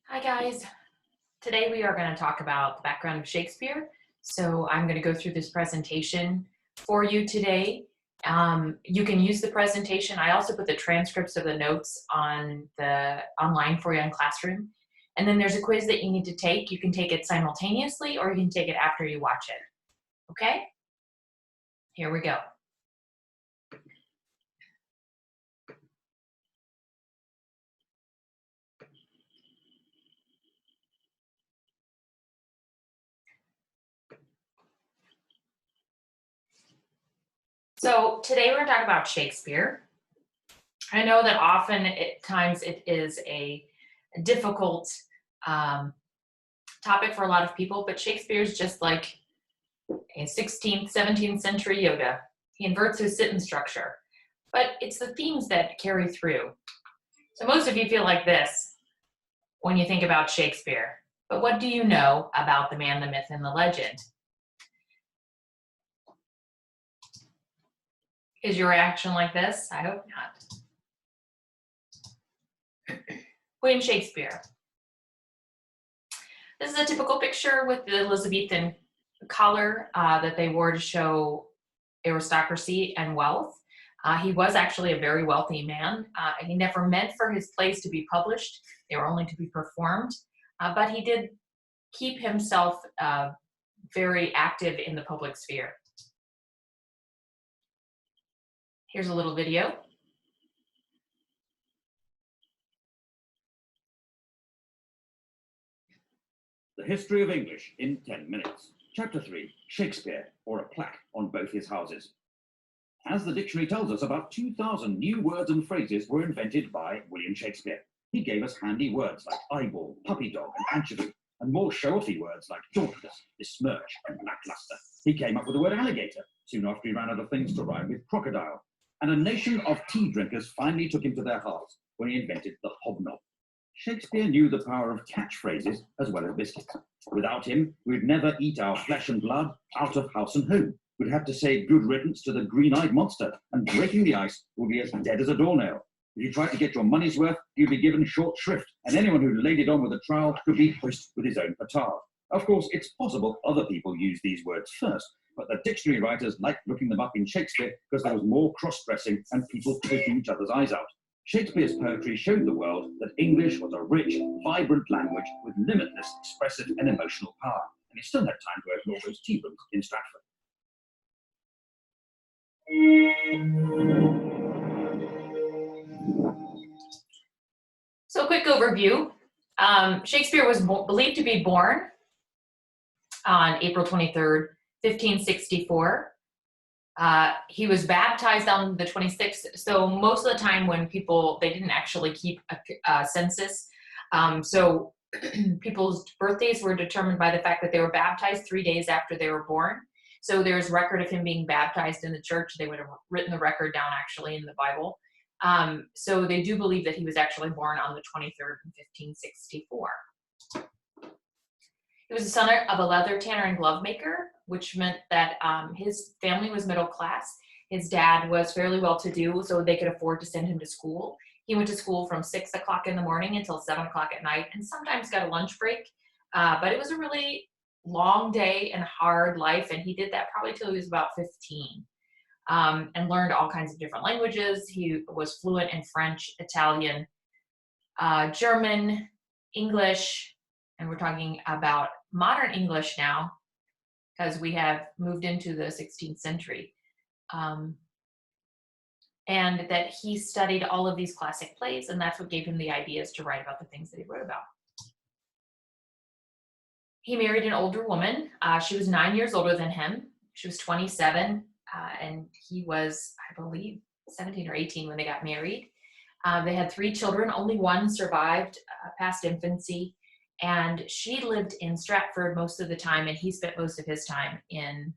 Hi guys. Today we are going to talk about the background of Shakespeare. So I'm going to go through this presentation for you today. You can use the presentation. I also put the transcripts of the notes on the online for you in Classroom. And then there's a quiz that you need to take. You can take it simultaneously or you can take it after you watch it. Okay? Here we go. So today we're going to talk about Shakespeare. I know that often at times it is a difficult topic for a lot of people, but Shakespeare is just like a 16th, 17th century Yoda. He inverts his sentence structure, but it's the themes that carry through. So most of you feel like this when you think about Shakespeare, but what do you know about the man, the myth, and the legend? Is your reaction like this? I hope not. William Shakespeare. This is a typical picture with the Elizabethan collar that they wore to show aristocracy and wealth. He was actually a very wealthy man. He never meant for his plays to be published. They were only to be performed. But he did keep himself very active in the public sphere. Here's a little video. The History of English in 10 minutes. Chapter 3, Shakespeare, or a plaque on both his houses. As the dictionary tells us, about 2,000 new words and phrases were invented by William Shakespeare. He gave us handy words like eyeball, puppy dog, and anchovy, and more show-offy words like dauntless, besmirch, and lackluster. He came up with the word alligator, soon after he ran out of things to rhyme with crocodile. And a nation of tea drinkers finally took him to their hearts when he invented the hobnob. Shakespeare knew the power of catchphrases as well as biscuits. Without him, we'd never eat our flesh and blood out of house and home. We'd have to say good riddance to the green-eyed monster, and breaking the ice would be as dead as a doornail. If you tried to get your money's worth, you'd be given short shrift, and anyone who laid it on with a trowel could be hoisted with his own petard. Of course, it's possible other people used these words first, but the dictionary writers liked looking them up in Shakespeare because there was more cross-dressing and people poking each other's eyes out. Shakespeare's poetry showed the world that English was a rich, vibrant language with limitless expressive and emotional power, and he still had time to open all those tea rooms in Stratford. So quick overview. Shakespeare was believed to be born on April 23rd, 1564. He was baptized on the 26th. So most of the time when they didn't actually keep a census. So people's birthdays were determined by the fact that they were baptized 3 days after they were born. So there's record of him being baptized in the church. They would have written the record down actually in the Bible. So they do believe that he was actually born on the 23rd in 1564. He was the son of a leather tanner and glove maker, which meant that his family was middle class. His dad was fairly well-to-do, so they could afford to send him to school. He went to school from 6 o'clock in the morning until 7 o'clock at night, and sometimes got a lunch break. But it was a really long day and hard life, and he did that probably till he was about 15, and learned all kinds of different languages. He was fluent in French, Italian, German, English, and we're talking about modern English now because we have moved into the 16th century. And that he studied all of these classic plays, and that's what gave him the ideas to write about the things that he wrote about. He married an older woman. She was 9 years older than him. She was 27, and he was, I believe, 17 or 18 when they got married. They had 3 children. Only one survived past infancy. And she lived in Stratford most of the time, and he spent most of his time in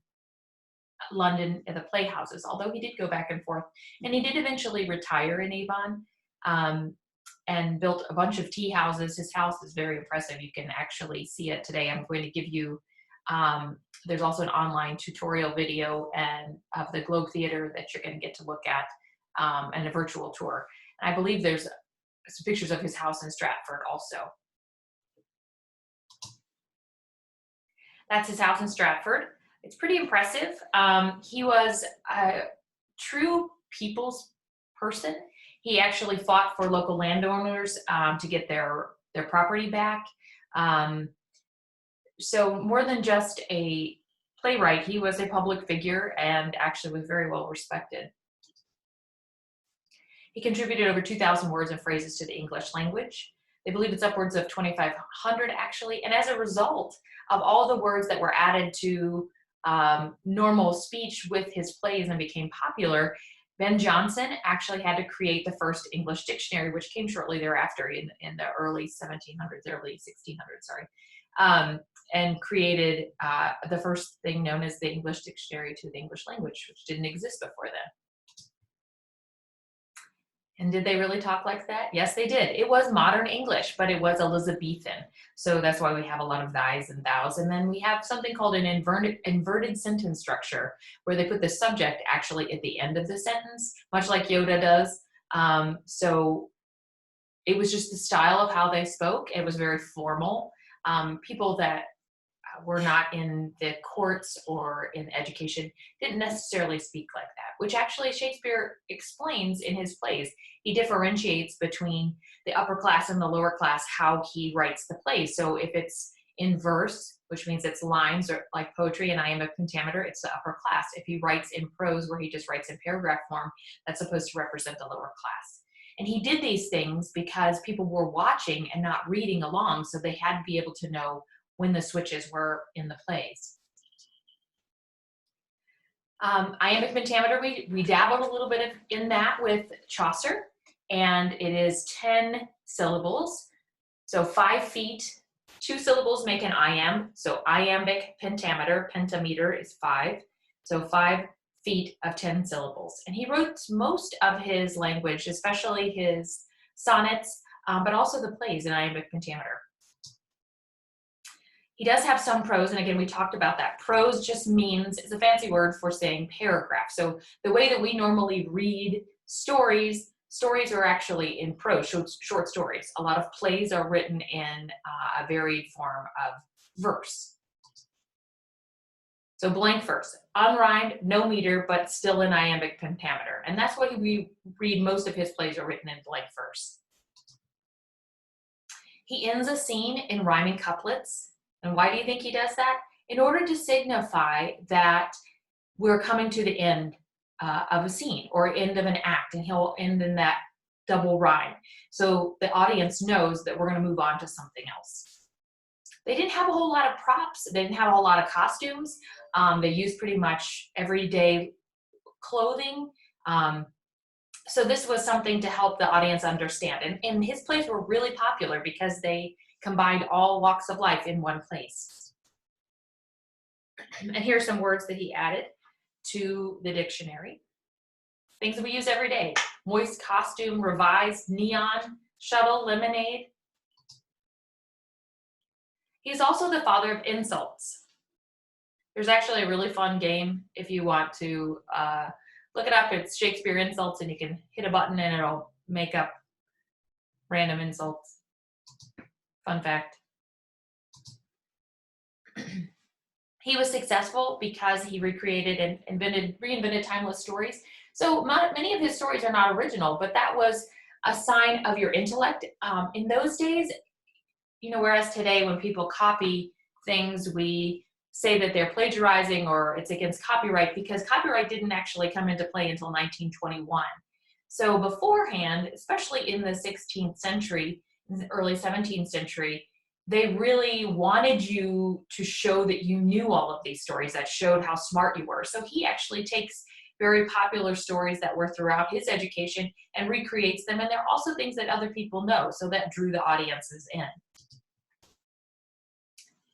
London at the playhouses, although he did go back and forth. And he did eventually retire in Avon and built a bunch of tea houses. His house is very impressive. You can actually see it today. I'm going to give you, there's also an online tutorial video of the Globe Theater that you're going to get to look at, and a virtual tour. And I believe there's some pictures of his house in Stratford also. That's his house in Stratford. It's pretty impressive. He was a true people's person. He actually fought for local landowners to get their property back. Um, so more than just a playwright, he was a public figure and actually was very well respected. He contributed over 2,000 words and phrases to the English language. They believe it's upwards of 2,500 actually. And as a result of all the words that were added to normal speech with his plays and became popular, Ben Jonson actually had to create the first English dictionary, which came shortly thereafter in the early 1700s, early 1600s, sorry, and created the first thing known as the English dictionary to the English language, which didn't exist before then. And did they really talk like that? Yes, they did. It was modern English, but it was Elizabethan. So that's why we have a lot of thys and thous. And then we have something called an inverted sentence structure, where they put the subject actually at the end of the sentence, much like Yoda does. So it was just the style of how they spoke. It was very formal. People that were not in the courts or in education didn't necessarily speak like that, which actually Shakespeare explains in his plays. He differentiates between the upper class and the lower class, how he writes the plays. So if it's in verse, which means it's lines or like poetry and iambic pentameter, it's the upper class. If he writes in prose, where he just writes in paragraph form, that's supposed to represent the lower class. And he did these things because people were watching and not reading along, so they had to be able to know when the switches were in the plays. Iambic pentameter, we dabbled a little bit in that with Chaucer, and it is 10 syllables. So 5 feet, 2 syllables make an iamb. So iambic pentameter, pentameter is 5. So 5 feet of 10 syllables. And he wrote most of his language, especially his sonnets, but also the plays in iambic pentameter. He does have some prose, and again, we talked about that. Prose just means, it's a fancy word for saying paragraph. So the way that we normally read stories are actually in prose, short stories. A lot of plays are written in a varied form of verse. So blank verse, unrhymed, no meter, but still in iambic pentameter. And that's why we read most of his plays are written in blank verse. He ends a scene in rhyming couplets. And why do you think he does that? In order to signify that we're coming to the end of a scene or end of an act, and he'll end in that double rhyme. So the audience knows that we're going to move on to something else. They didn't have a whole lot of props. They didn't have a whole lot of costumes. They used pretty much everyday clothing. So this was something to help the audience understand. And his plays were really popular because they combined all walks of life in one place. And here are some words that he added to the dictionary. Things that we use every day: moist, costume, revised, neon, shuttle, lemonade. He's also the father of insults. There's actually a really fun game if you want to look it up. It's Shakespeare insults, and you can hit a button and it'll make up random insults. Fun fact. He was successful because he recreated and reinvented timeless stories. So many of his stories are not original, but that was a sign of your intellect. In those days, whereas today when people copy things, we say that they're plagiarizing or it's against copyright, because copyright didn't actually come into play until 1921. So beforehand, especially in the 16th century, early 17th century, they really wanted you to show that you knew all of these stories, that showed how smart you were. So he actually takes very popular stories that were throughout his education and recreates them. And they're also things that other people know, so that drew the audiences in.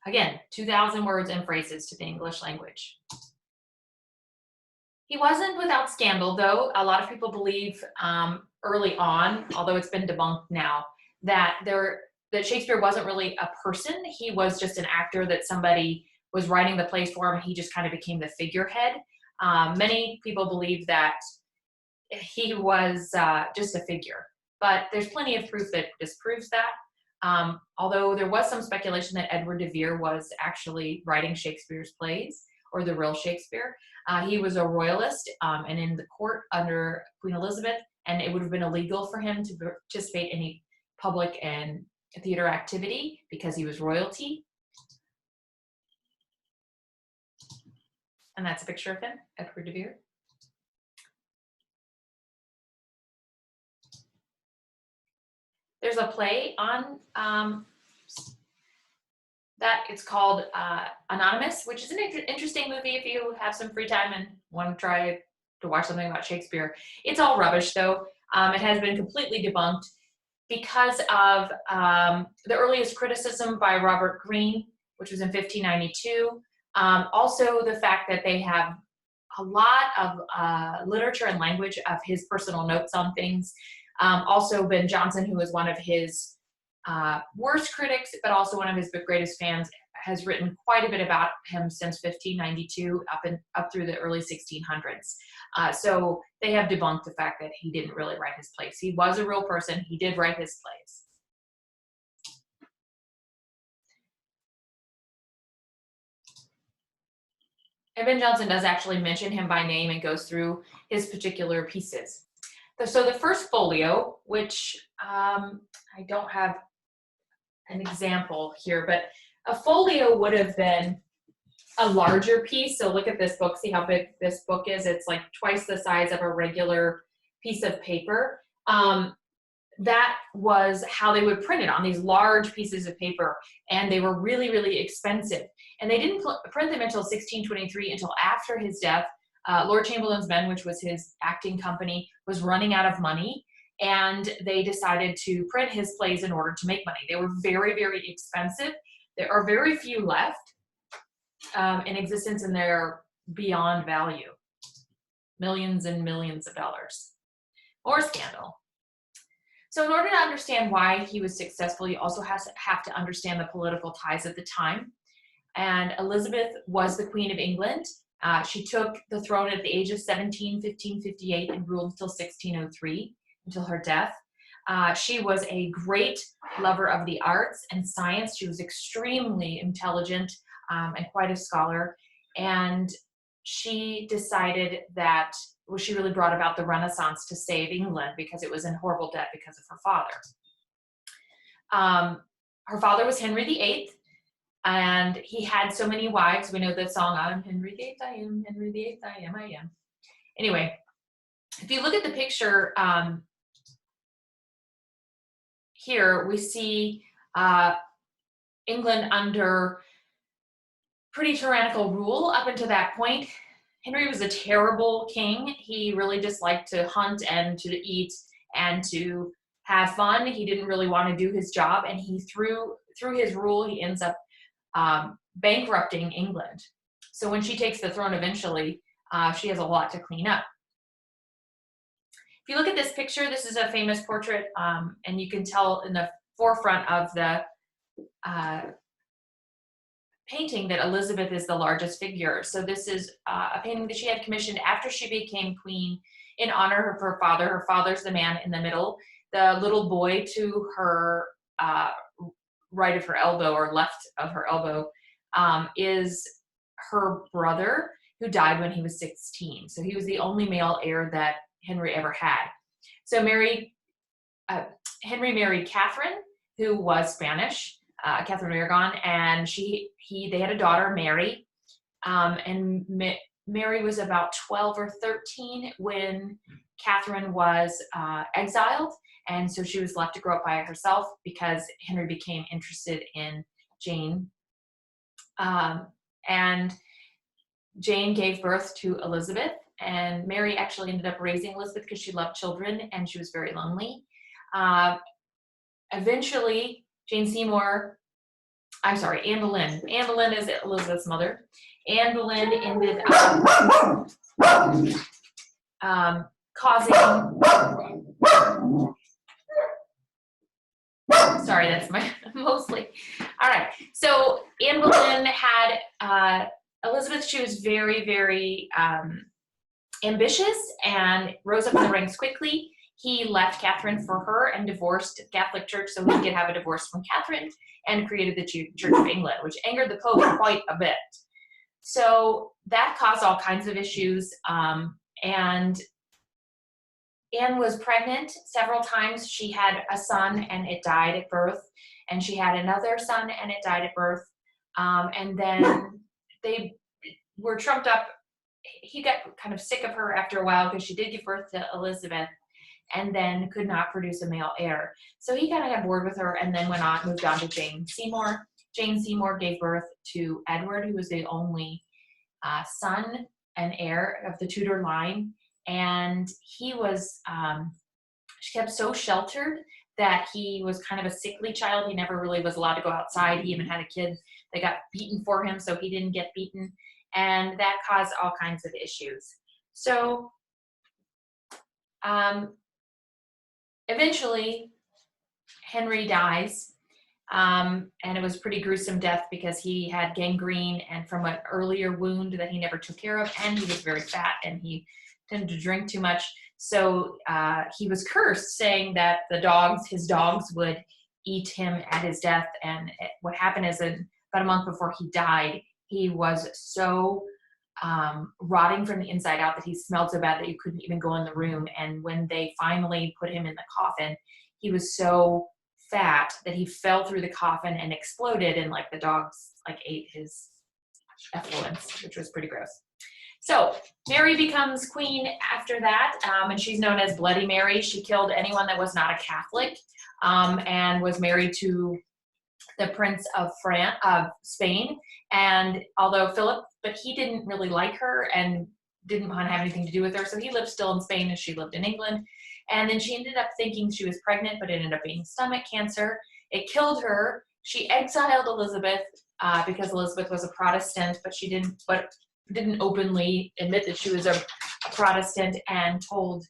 Again, 2,000 words and phrases to the English language. He wasn't without scandal, though. A lot of people believe early on, although it's been debunked now, that Shakespeare wasn't really a person. He was just an actor that somebody was writing the plays for him, and he just kind of became the figurehead. Many people believe that he was just a figure, but there's plenty of proof that disproves that. Although there was some speculation that Edward de Vere was actually writing Shakespeare's plays, or the real Shakespeare. He was a royalist and in the court under Queen Elizabeth, and it would have been illegal for him to participate in any public and theater activity because he was royalty. And that's a picture of him, Edward de Vere. There's a play on that. It's called Anonymous, which is an interesting movie if you have some free time and want to try to watch something about Shakespeare. It's all rubbish, though. It has been completely debunked because of the earliest criticism by Robert Greene, which was in 1592. Also, the fact that they have a lot of literature and language of his personal notes on things. Also, Ben Jonson, who was one of his worst critics, but also one of his greatest fans, has written quite a bit about him since 1592 up through the early 1600s. So they have debunked the fact that he didn't really write his plays. He was a real person. He did write his plays. And Ben Jonson does actually mention him by name and goes through his particular pieces. So the first folio, which I don't have an example here, but a folio would have been a larger piece. So look at this book, see how big this book is. It's like twice the size of a regular piece of paper. That was how they would print it, on these large pieces of paper, and they were really, really expensive. And they didn't print them until 1623, until after his death. Lord Chamberlain's Men, which was his acting company, was running out of money, and they decided to print his plays in order to make money. They were very, very expensive. There are very few left in existence, and they're beyond value. Millions and millions of dollars. More scandal. So in order to understand why he was successful, you also have to understand the political ties at the time. And Elizabeth was the Queen of England. She took the throne at the age of 17, 1558, and ruled until 1603, until her death. She was a great lover of the arts and science. She was extremely intelligent and quite a scholar. And she decided that, well, she really brought about the Renaissance to save England because it was in horrible debt because of her father. Her father was Henry VIII, and he had so many wives. We know the song, I'm Henry VIII, I am Henry VIII, I am, I am. Anyway, if you look at the picture here, we see England under pretty tyrannical rule up until that point. Henry was a terrible king. He really just liked to hunt and to eat and to have fun. He didn't really want to do his job, and he through his rule, he ends up bankrupting England. So when she takes the throne eventually, she has a lot to clean up. If you look at this picture, this is a famous portrait, and you can tell in the forefront of the painting that Elizabeth is the largest figure. So this is a painting that she had commissioned after she became queen in honor of her father. Her father's the man in the middle. The little boy to her right of her elbow, or left of her elbow, is her brother, who died when he was 16. So he was the only male heir that Henry ever had. So Henry married Catherine, who was Spanish, Catherine of Aragon, and they had a daughter, Mary, and Mary was about 12 or 13 when Catherine was exiled, and so she was left to grow up by herself because Henry became interested in Jane, and Jane gave birth to Elizabeth, and Mary actually ended up raising Elizabeth because she loved children and she was very lonely. Eventually, Anne Boleyn. Anne Boleyn is Elizabeth's mother. Anne Boleyn ended up causing. Sorry, that's my mostly. All right. So Anne Boleyn had Elizabeth. She was very, very ambitious and rose up in the ranks quickly. he left Catherine for her and divorced the Catholic Church so he could have a divorce from Catherine, and created the Church of England, which angered the Pope quite a bit. So that caused all kinds of issues. And Anne was pregnant several times. She had a son and it died at birth. And she had another son and it died at birth. And then they were trumped up. He got kind of sick of her after a while because she did give birth to Elizabeth and then could not produce a male heir. So he kind of got bored with her and then moved on to Jane Seymour. Jane Seymour gave birth to Edward, who was the only son and heir of the Tudor line. And he was, she kept so sheltered that he was kind of a sickly child. He never really was allowed to go outside. He even had a kid that got beaten for him, so he didn't get beaten. And that caused all kinds of issues. So eventually, Henry dies. And it was a pretty gruesome death because he had gangrene and from an earlier wound that he never took care of, and he was very fat and he tended to drink too much. So he was cursed, saying that his dogs would eat him at his death. And what happened is about a month before he died, he was so rotting from the inside out that he smelled so bad that you couldn't even go in the room. And when they finally put him in the coffin, he was so fat that he fell through the coffin and exploded, and the dogs ate his effluents, which was pretty gross. So Mary becomes queen after that, and she's known as Bloody Mary. She killed anyone that was not a Catholic, and was married to the Prince of Spain. And although Philip, but he didn't really like her and didn't want to have anything to do with her, so he lived still in Spain and she lived in England. And then she ended up thinking she was pregnant, but it ended up being stomach cancer. It killed her. She exiled Elizabeth because Elizabeth was a Protestant, but she didn't openly admit that she was a Protestant, and told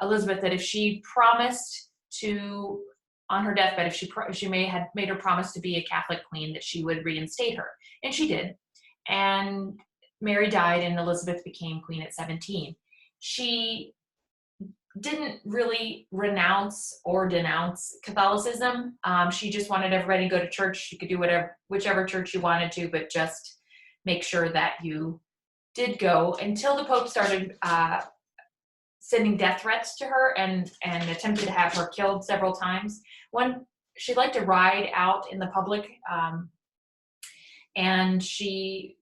Elizabeth that if she promised to, on her deathbed, if she had made her promise to be a Catholic queen, that she would reinstate her. And she did. And Mary died and Elizabeth became queen at 17. She didn't really renounce or denounce Catholicism. She just wanted everybody to go to church. She could do whichever church you wanted to, but just make sure that you did go, until the Pope started sending death threats to her and attempted to have her killed several times. She liked to ride out in the public, and she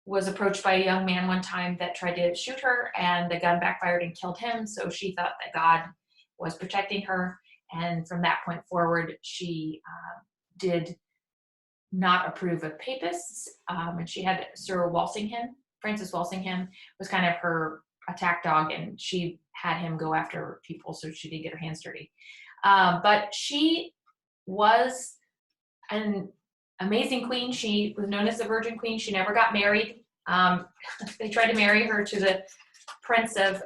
was approached by a young man one time that tried to shoot her, and the gun backfired and killed him. So she thought that God was protecting her. And from that point forward, she did not approve of papists. And she had Francis Walsingham was kind of her attack dog, and she had him go after people, so she did get her hands dirty. But she was an amazing queen. She was known as the Virgin Queen. She never got married. They tried to marry her to the Prince of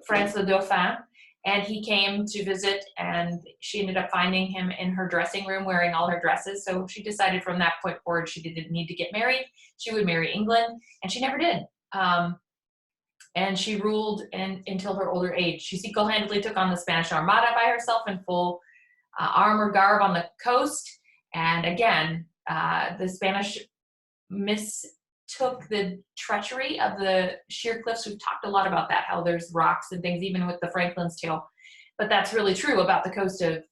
France, the Dauphin, and he came to visit, and she ended up finding him in her dressing room wearing all her dresses. So she decided from that point forward she didn't need to get married. She would marry England, and she never did. And she ruled until her older age. She single-handedly took on the Spanish Armada by herself in full armor garb on the coast. And again, the Spanish mistook the treachery of the sheer cliffs. We've talked a lot about that, how there's rocks and things, even with the Franklin's tale. But that's really true about the coast of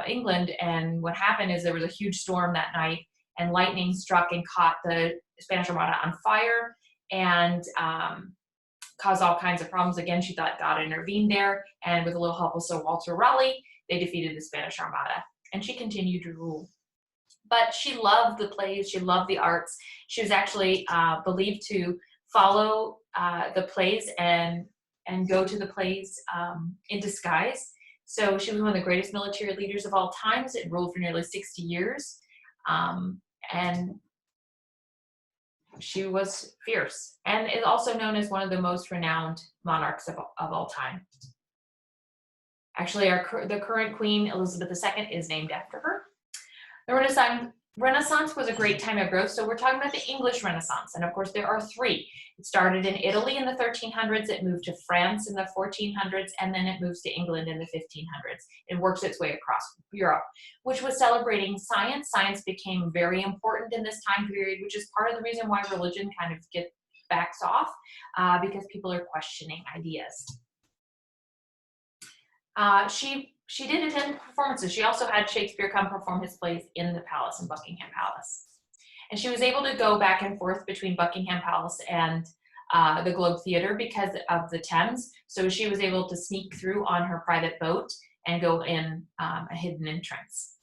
England. And what happened is there was a huge storm that night, and lightning struck and caught the Spanish Armada on fire, and caused all kinds of problems. Again, she thought God intervened there, and with a little help of Sir Walter Raleigh, they defeated the Spanish Armada, and she continued to rule. But she loved the plays, she loved the arts. She was actually believed to follow the plays and go to the plays in disguise. So she was one of the greatest military leaders of all times. It ruled for nearly 60 years. And she was fierce, and is also known as one of the most renowned monarchs of all time. Actually, the current queen, Elizabeth II, is named after her. The Renaissance was a great time of growth. So we're talking about the English Renaissance. And of course, there are three. It started in Italy in the 1300s, it moved to France in the 1400s, and then it moves to England in the 1500s. It works its way across Europe, which was celebrating science. Science became very important in this time period, which is part of the reason why religion kind of backs off, because people are questioning ideas. She did attend performances. She also had Shakespeare come perform his plays in the palace, in Buckingham Palace. And she was able to go back and forth between Buckingham Palace and the Globe Theatre because of the Thames. So she was able to sneak through on her private boat and go in a hidden entrance.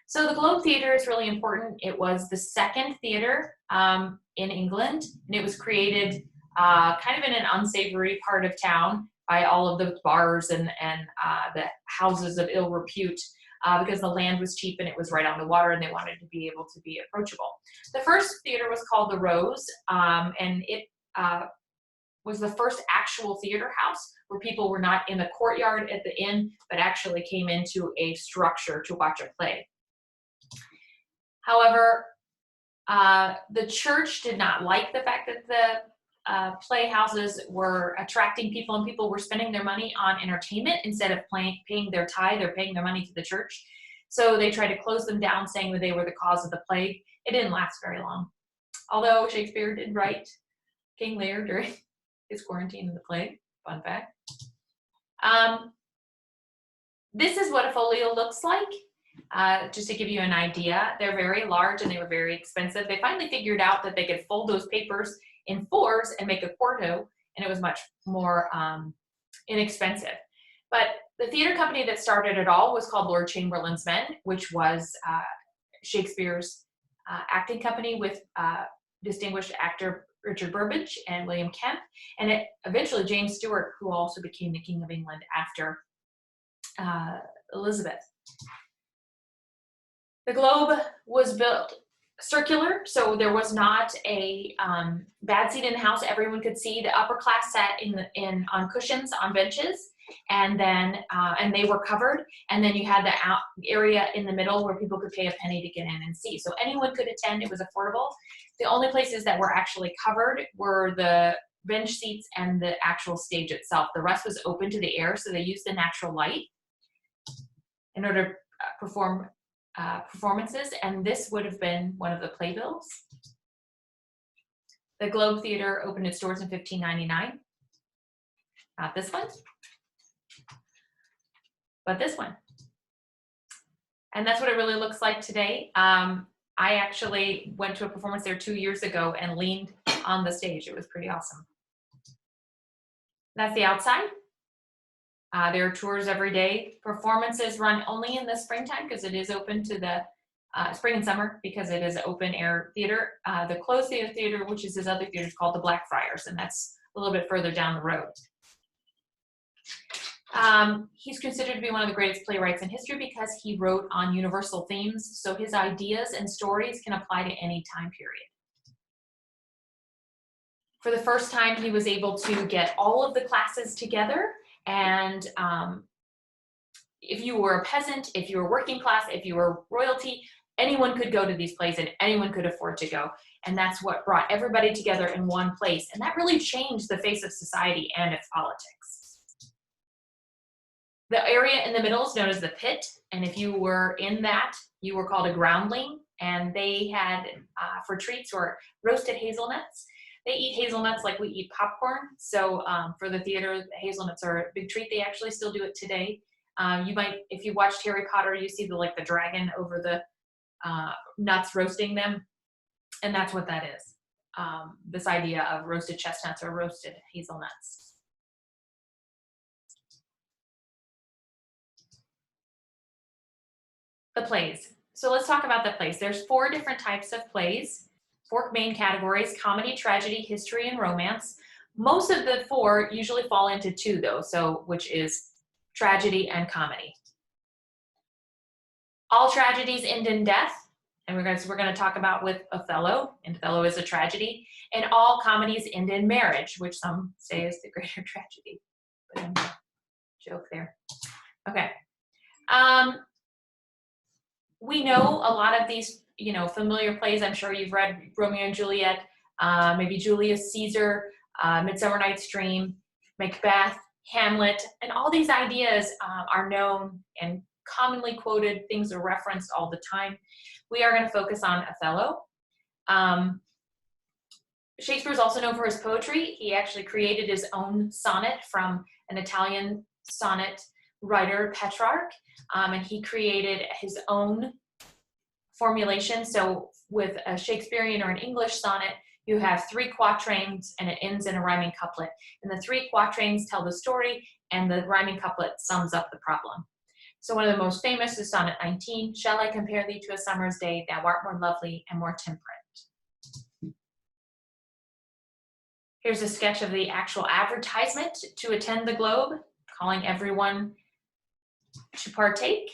So the Globe Theatre is really important. It was the second theatre in England, and it was created kind of in an unsavory part of town by all of the bars and the houses of ill repute, because the land was cheap and it was right on the water and they wanted to be able to be approachable. The first theater was called the Rose, and it was the first actual theater house where people were not in the courtyard at the inn, but actually came into a structure to watch a play. However, the church did not like the fact that the playhouses were attracting people and people were spending their money on entertainment instead of paying their tithe or paying their money to the church. So they tried to close them down, saying that they were the cause of the plague. It didn't last very long. Although Shakespeare did write King Lear during his quarantine in the plague. Fun fact. This is what a folio looks like. Just to give you an idea, they're very large and they were very expensive. They finally figured out that they could fold those papers in fours and make a quarto, and it was much more inexpensive. But the theater company that started it all was called Lord Chamberlain's Men, which was Shakespeare's acting company with distinguished actor Richard Burbage and William Kemp, and eventually James Stewart, who also became the King of England after Elizabeth. The Globe was built circular, so there was not a bad seat in the house. Everyone could see. The upper class sat on cushions on benches, and then and they were covered. And then you had the area in the middle where people could pay a penny to get in and see. So anyone could attend. It was affordable. The only places that were actually covered were the bench seats and the actual stage itself. The rest was open to the air, so they used the natural light in order to perform performances, and this would have been one of the playbills. The Globe Theatre opened its doors in 1599. Not this one, but this one. And that's what it really looks like today. I actually went to a performance there 2 years ago and leaned on the stage. It was pretty awesome. That's the outside. There are tours every day. Performances run only in the springtime because it is open to the spring and summer because it is open air theater. The closed theater, which is his other theater, is called the Blackfriars, and that's a little bit further down the road. He's considered to be one of the greatest playwrights in history because he wrote on universal themes, so his ideas and stories can apply to any time period. For the first time, he was able to get all of the classes together. And if you were a peasant, if you were working class, if you were royalty, anyone could go to these plays and anyone could afford to go. And that's what brought everybody together in one place. And that really changed the face of society and its politics. The area in the middle is known as the pit. And if you were in that, you were called a groundling. And they had, for treats, or roasted hazelnuts. They eat hazelnuts like we eat popcorn. So for the theater, hazelnuts are a big treat. They actually still do it today. You might, if you watched Harry Potter, you see the dragon over the nuts roasting them. And that's what that is. This idea of roasted chestnuts or roasted hazelnuts. The plays. So let's talk about the plays. There's 4 different types of plays. 4 main categories: comedy, tragedy, history, and romance. Most of the 4 usually fall into 2 though, so which is tragedy and comedy. All tragedies end in death, and we're going to talk about with Othello, and Othello is a tragedy, and all comedies end in marriage, which some say is the greater tragedy. Joke there. Okay. We know a lot of these familiar plays. I'm sure you've read Romeo and Juliet, maybe Julius Caesar, Midsummer Night's Dream, Macbeth, Hamlet, and all these ideas are known and commonly quoted. Things are referenced all the time. We are going to focus on Othello. Shakespeare is also known for his poetry. He actually created his own sonnet from an Italian sonnet writer, Petrarch, and he created his own formulation. So with a Shakespearean or an English sonnet, you have 3 quatrains and it ends in a rhyming couplet. And the 3 quatrains tell the story and the rhyming couplet sums up the problem. So one of the most famous is Sonnet 19. Shall I compare thee to a summer's day? Thou art more lovely and more temperate. Here's a sketch of the actual advertisement to attend the Globe, calling everyone to partake.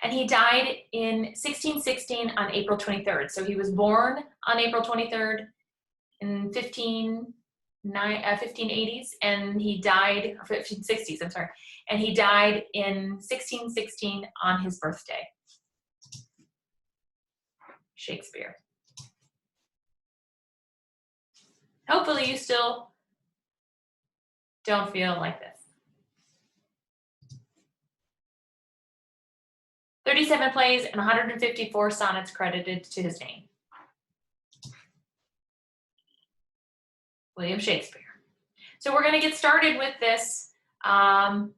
And he died in 1616 on April 23rd. So he was born on April 23rd in 1580s, and he died, or 1560s, I'm sorry, and he died in 1616 on his birthday. Shakespeare. Hopefully you still don't feel like this. 37 plays and 154 sonnets credited to his name. William Shakespeare. So we're going to get started with this and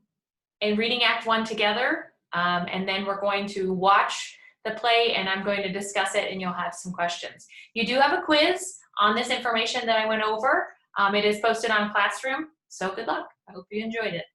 reading Act 1 together, and then we're going to watch the play and I'm going to discuss it and you'll have some questions. You do have a quiz on this information that I went over. It is posted on Classroom, so good luck. I hope you enjoyed it.